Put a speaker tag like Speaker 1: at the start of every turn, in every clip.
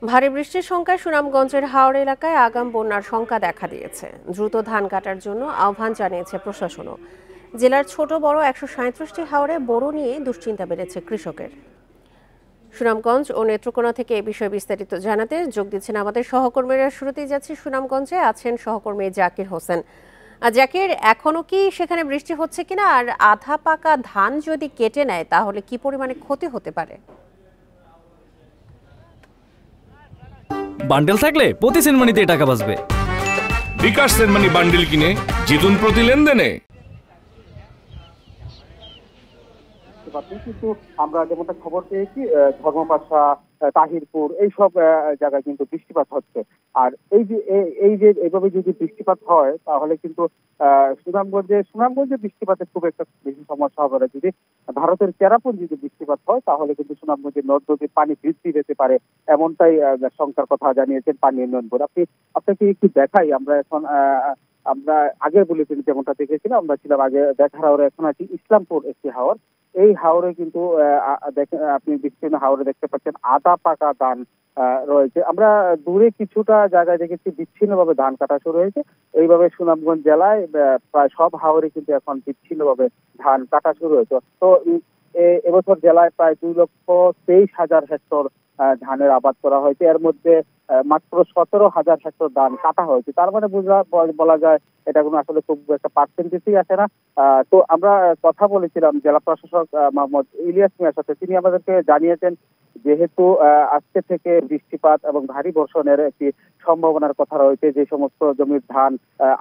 Speaker 1: ভারী বৃষ্টির শঙ্কায় সুনামগঞ্জের হাওর এলাকায় আগাম বন্যার শঙ্কা দেখা দিয়েছে। দ্রুত ধান কাটার জন্য আহ্বান জানিয়েছে প্রশাসনও। জেলার ছোট বড় 137টি হাওরে বোরো নিয়ে দুশ্চিন্তা বেড়েছে কৃষকের। সুনামগঞ্জ ও নেত্রকোনা থেকে এ বিষয়ে বিস্তারিত জানাতে যোগ দিচ্ছেন আমাদের সহকর্মীরা। শুরুতেই যাচ্ছি সুনামগঞ্জে, আছেন সহকর্মী জাকির হোসেন। জাকির, এখনো কি সেখানে বৃষ্টি হচ্ছে কিনা, আর আধা পাকা ধান যদি কেটে নেয় তাহলে কি পরিমাণে ক্ষতি হতে পারে?
Speaker 2: বান্ডেল থাকলে প্রতি সেনমানিতে টাকা বাঁচবে।
Speaker 3: বিকাশ সেনমানি বান্ডেল কিনে জিতুন প্রতি লেনদেনে।
Speaker 4: কিন্তু আমরা যেমনটা খবর পেয়েছি, ধর্মপাশা, তাহিরপুর এইসব জায়গায় কিন্তু বৃষ্টিপাত হচ্ছে। আর এই যে এইভাবে যদি বৃষ্টিপাত হয় তাহলে কিন্তু সুনামগঞ্জে বৃষ্টিপাতের খুব একটা বেশি সমস্যা হবে না। যদি ভারতের চেরাপুঞ্জিতে বৃষ্টিপাত হয় তাহলে কিন্তু সুনামগঞ্জের নদ নদীর পানি বৃদ্ধি পেতে পারে, এমনটাই শঙ্কার কথা জানিয়েছেন পানি উন্নয়ন বোর্ড। আপনাকে একটু দেখাই, আমরা আগের বুলেটিন যেমনটা দেখেছিলাম, আমরা ছিলাম আগে দেখার হাওরে, এখন আছি ইসলামপুর একটি হাওর। এই হাওরে কিন্তু আপনি বিস্তীর্ণ হাওরে দেখতে পাচ্ছেন আধা পাকা ধান রয়েছে। আমরা দূরে কিছুটা জায়গায় দেখেছি বিচ্ছিন্নভাবে ধান কাটা শুরু হয়েছে। এইভাবে সুনামগঞ্জ জেলায় প্রায় সব হাওরে কিন্তু এখন বিচ্ছিন্নভাবে ধান কাটা শুরু হয়েছে। তো এবছর জেলায় প্রায় 2,23,000 হেক্টর ধানের আবাদ করা হয়েছে। এর মধ্যে মাত্র 17,000 হেক্টর ধান কাটা হয়েছে। তার মানে বলা যায় এটা কোনো আসলে খুব একটা পার্সেন্টেজই আসে না। তো আমরা কথা বলেছিলাম জেলা প্রশাসক মোহাম্মদ ইলিয়াস মিয়ার সাথে। তিনি আমাদেরকে জানিয়েছেন যেহেতু আজকে থেকে বৃষ্টিপাত এবং ভারী বর্ষণের একটি সম্ভাবনার কথা রয়েছে, যে সমস্ত জমির ধান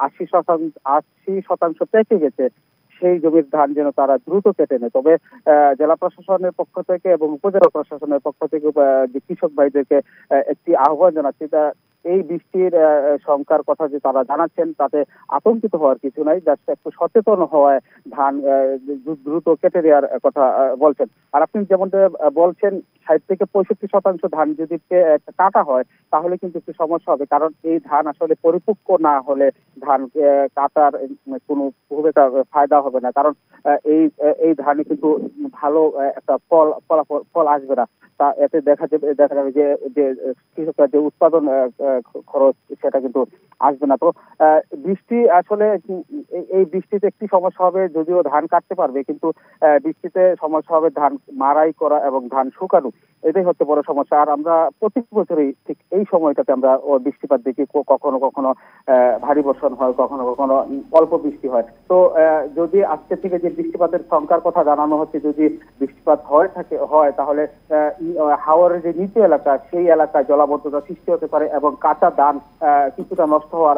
Speaker 4: 80% পেকে গেছে সেই জমির ধান যেন তারা দ্রুত কেটে নেয়। তবে জেলা প্রশাসনের পক্ষ থেকে এবং উপজেলা প্রশাসনের পক্ষ থেকে যে কৃষক ভাইদেরকে একটি আহ্বান জানাচ্ছি, এই বৃষ্টির শঙ্কার কথা যে তারা জানাচ্ছেন তাতে আতঙ্কিত হওয়ার কিছু নাই, জাস্ট একটু সচেতন হওয়ায় ধান দ্রুত কেটে দেওয়ার কথা বলছেন। আর আপনি যেমনটা বলছেন 60-65% ধান যদি কাটা হয় তাহলে কিন্তু একটু সমস্যা হবে, কারণ এই ধান আসলে পরিপক্ক না হলে ধান কাটার কোনো খুব একটা ফায়দা হবে না, কারণ এই ধানে কিন্তু ভালো একটা ফল আসবে না। তা এতে দেখা যাবে যে কৃষকরা যে উৎপাদন খরচ সেটা কিন্তু আসবে না। তো বৃষ্টি আসলে এই বৃষ্টিতে একটি সমস্যা হবে, যদিও ধান কাটতে পারবে কিন্তু বৃষ্টিতে সমস্যা হবে ধান মাড়াই করা এবং ধান শুকানো, এটাই হচ্ছে বড় সমস্যা। আর আমরা প্রতি বছরই ঠিক এই সময়টাতে আমরা বৃষ্টিপাত দেখি, কখনো কখনো ভারী বর্ষণ হয়, কখনো কখনো অল্প বৃষ্টি হয়। তো যদি আজকে থেকে যে বৃষ্টিপাতের সংখ্যার কথা জানানো হচ্ছে, যদি বৃষ্টিপাত হয় তাহলে হাওরের যে নিচু এলাকা সেই এলাকায় জলাবদ্ধতা সৃষ্টি হতে পারে এবং কাঁচা ধান কিছুটা নষ্ট হওয়ার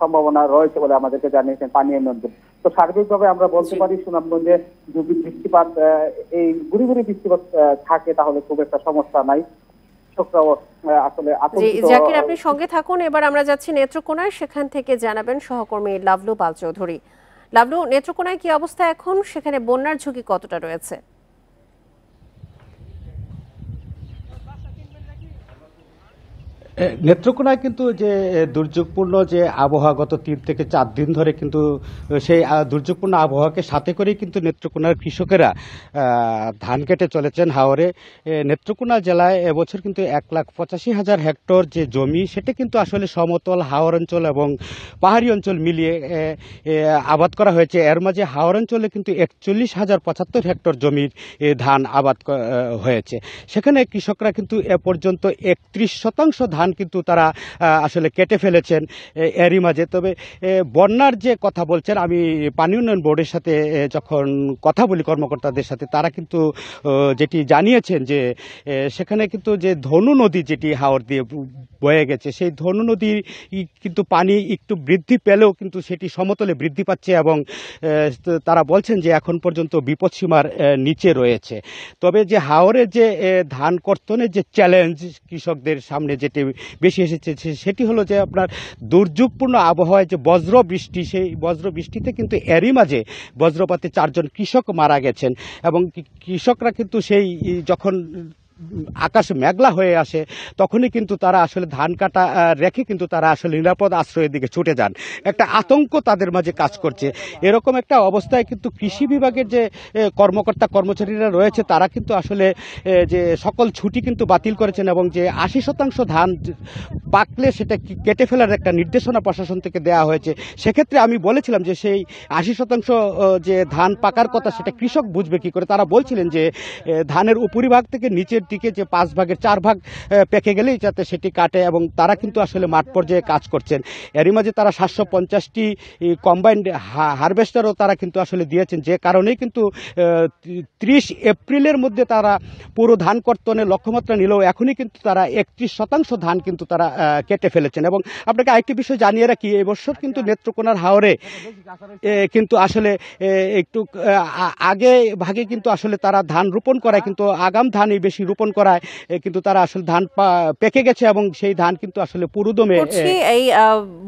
Speaker 4: সম্ভাবনা রয়েছে বলে আমাদেরকে জানিয়েছেন পানি উন্নয়ন বোর্ড। তো সার্বিকভাবে আমরা বলতে পারি সুনামগঞ্জে যদি বৃষ্টিপাত এই গুড়ি গুড়ি বৃষ্টিপাত থাকে তাহলে খুব একটা সমস্যা নাই।
Speaker 1: জাকির, আপনি সঙ্গে থাকুন। এবার আমরা যাচ্ছি নেত্রকোনায়, সেখান থেকে জানাবেন সহকর্মী লাভলু পাল চৌধুরী। লাভলু, নেত্রকোনায় কি অবস্থা এখন? সেখানে বন্যার ঝুঁকি কতটা রয়েছে?
Speaker 5: নেত্রকোনায় কিন্তু যে দুর্যোগপূর্ণ যে আবহাওয়া গত 3 থেকে 4 দিন ধরে কিন্তু সেই দুর্যোগপূর্ণ আবহাওয়াকে সাথে করেই কিন্তু নেত্রকোনার কৃষকেরা ধান কেটে চলেছেন হাওরে। নেত্রকোনা জেলায় এবছর কিন্তু 1,85,000 হেক্টর যে জমি সেটা কিন্তু আসলে সমতল হাওর অঞ্চল এবং পাহাড়ি অঞ্চল মিলিয়ে আবাদ করা হয়েছে। এর মাঝে হাওর অঞ্চলে কিন্তু 41,075 হেক্টর জমির ধান আবাদ হয়েছে। সেখানে কৃষকরা কিন্তু এ পর্যন্ত 31% ধান কিন্তু তারা আসলে কেটে ফেলেছেন এরই মাঝে। তবে বন্যার যে কথা বলছেন, আমি পানি উন্নয়ন বোর্ডের সাথে যখন কথা বলি কর্মকর্তাদের সাথে, তারা কিন্তু যেটি জানিয়েছেন যে সেখানে কিন্তু যে ধনু নদী যেটি হাওর দিয়ে বয়ে গেছে, সেই ধনু নদীর কিন্তু পানি একটু বৃদ্ধি পেলেও কিন্তু সেটি সমতলে বৃদ্ধি পাচ্ছে এবং তারা বলছেন যে এখন পর্যন্ত বিপদসীমার নিচে রয়েছে। তবে যে হাওরে যে ধান কর্তনের যে চ্যালেঞ্জ কৃষকদের সামনে যেটি বেশি এসেছে সেটি হলো যে আপনার দুর্যোগপূর্ণ আবহাওয়ায় যে বজ্র বৃষ্টি, সেই বজ্র বৃষ্টিতে কিন্তু এরই মাঝে বজ্রপাতে 4 জন কৃষক মারা গেছেন এবং কৃষকরা কিন্তু সেই যখন আকাশ মেঘলা হয়ে আসে তখনই কিন্তু তারা আসলে ধান কাটা রেখে কিন্তু তারা আসলে নিরাপদ আশ্রয়ের দিকে ছুটে যান। একটা আতঙ্ক তাদের মাঝে কাজ করছে। এরকম একটা অবস্থায় কিন্তু কৃষি বিভাগের যে কর্মকর্তা কর্মচারীরা রয়েছে তারা কিন্তু আসলে যে সকল ছুটি কিন্তু বাতিল করেছেন এবং যে 80% ধান পাকলে সেটা কেটে ফেলার একটা নির্দেশনা প্রশাসন থেকে দেওয়া হয়েছে। সেক্ষেত্রে আমি বলেছিলাম যে সেই 80% যে ধান পাকার কথা সেটা কৃষক বুঝবে কি করে। তারা বলছিলেন যে ধানের উপরিভাগ থেকে নিচের দিকে যে 5 ভাগের 4 ভাগ পেকে গেলেই যাতে সেটি কাটে এবং তারা কিন্তু আসলে মাঠ পর্যায়ে কাজ করছেন। এরই মাঝে তারা 750টি কম্বাইন্ড হারভেস্টারও তারা কিন্তু আসলে দিয়েছেন, যে কারণেই কিন্তু 30 এপ্রিলের মধ্যে তারা পুরো ধান কর্তনের লক্ষ্যমাত্রা নিলেও এখনই কিন্তু তারা 31% ধান কিন্তু তারা কেটে ফেলেছেন। এবং আপনাকে আরেকটি বিষয় জানিয়ে রাখি, এবছর কিন্তু নেত্রকোনার হাওরে কিন্তু আসলে একটু আগে ভাগে কিন্তু আসলে তারা ধান রোপণ করায়, কিন্তু আগাম ধানই বেশি রোপণ করায় কিন্তু তারা আসলে ধান পেকে গেছে এবং সেই ধান কিন্তু আসলে পুরোদমে
Speaker 1: এই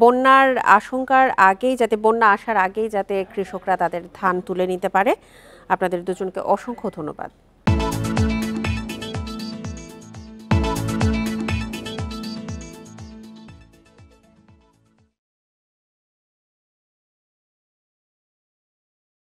Speaker 1: বন্যার আশঙ্কার আগেই, যাতে বন্যা আসার আগেই যাতে কৃষকরা তাদের ধান তুলে নিতে পারে। আপনাদের দুজনকে অসংখ্য ধন্যবাদ।